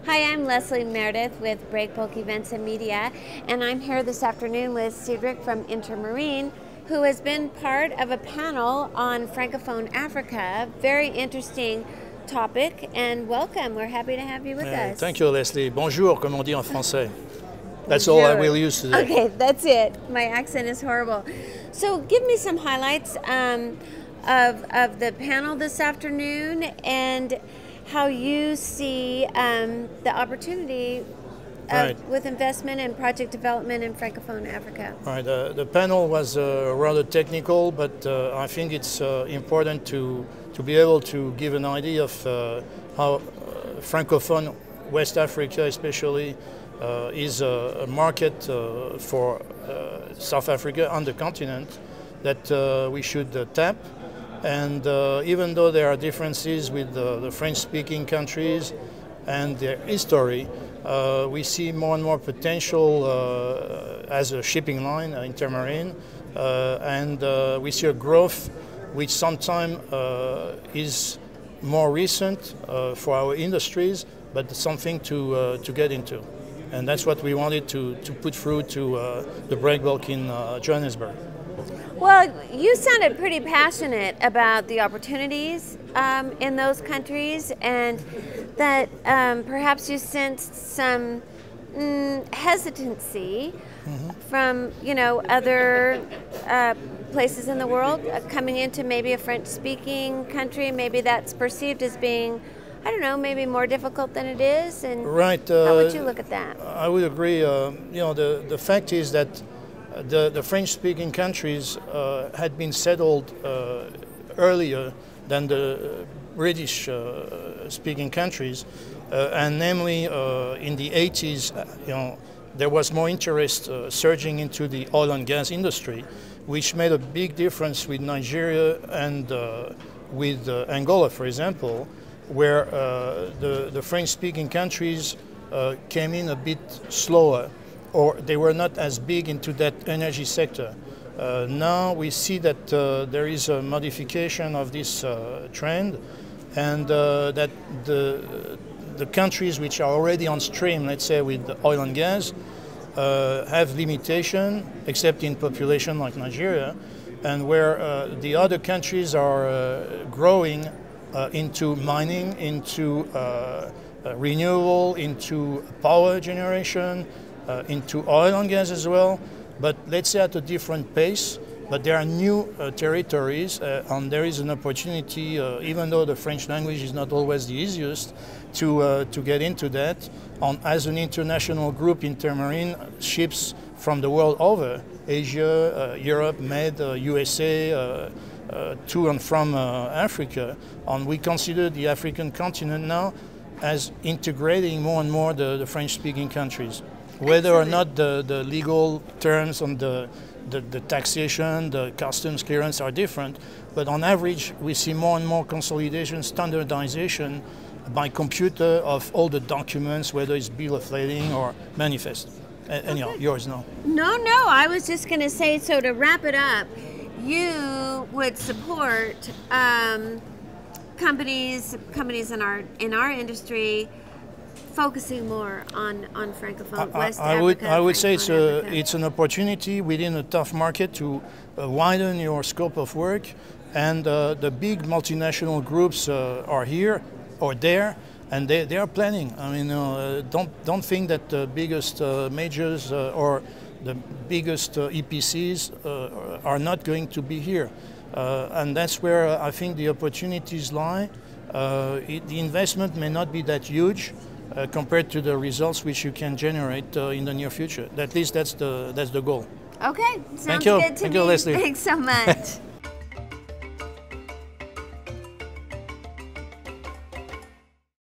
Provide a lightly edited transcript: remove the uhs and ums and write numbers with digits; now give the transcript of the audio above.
Hi, I'm Leslie Meredith with Breakbulk Events and Media, and I'm here this afternoon with Cedric from Intermarine, who has been part of a panel on Francophone Africa. Very interesting topic, and welcome. We're happy to have you with us. Thank you, Leslie. Bonjour, comme on dit en français. That's all I will use today. Okay, that's it. My accent is horrible. So give me some highlights of the panel this afternoon and how you see the opportunity with investment and project development in Francophone Africa. Right. The panel was rather technical, but I think it's important to be able to give an idea of how Francophone West Africa especially is a market for South Africa on the continent that we should tap. And even though there are differences with the French-speaking countries and their history, we see more and more potential as a shipping line, Intermarine, and we see a growth which sometimes is more recent for our industries, but something to get into. And that's what we wanted to put through to the Breakbulk in Johannesburg. Well, you sounded pretty passionate about the opportunities in those countries, and that perhaps you sensed some hesitancy from, other places in the world coming into maybe a French-speaking country. Maybe that's perceived as being, I don't know, maybe more difficult than it is. And right. How would you look at that? I would agree. The fact is that the French-speaking countries had been settled earlier than the British-speaking countries, and namely in the 80s, there was more interest surging into the oil and gas industry, which made a big difference with Nigeria and with Angola, for example, where the French-speaking countries came in a bit slower, or they were not as big into that energy sector. Now we see that there is a modification of this trend, and that the countries which are already on stream, let's say with oil and gas, have limitation, except in population like Nigeria, and where the other countries are growing into mining, into renewable, into power generation, into oil and gas as well, but let's say at a different pace. But there are new territories, and there is an opportunity, even though the French language is not always the easiest, to get into that. As an international group, Intermarine ships from the world over, Asia, Europe, Med, USA, to and from Africa, and we consider the African continent now as integrating more and more the French-speaking countries. Whether or not the legal terms on the taxation, the customs clearance are different, but on average we see more and more consolidation, standardization by computer of all the documents, whether it's bill of lading or manifest. Anyhow, yours now. No, I was just going to say, so to wrap it up, you would support companies in our industry focusing more on Francophone West Africa. I would say it's an opportunity within a tough market to widen your scope of work, and the big multinational groups are here or there, and they are planning. I mean, don't think that the biggest majors or the biggest EPCs are not going to be here, and that's where I think the opportunities lie. The investment may not be that huge compared to the results which you can generate in the near future. At least that's the goal. Okay, sounds Thank you. good to me. Thank you, Leslie. Thanks so much.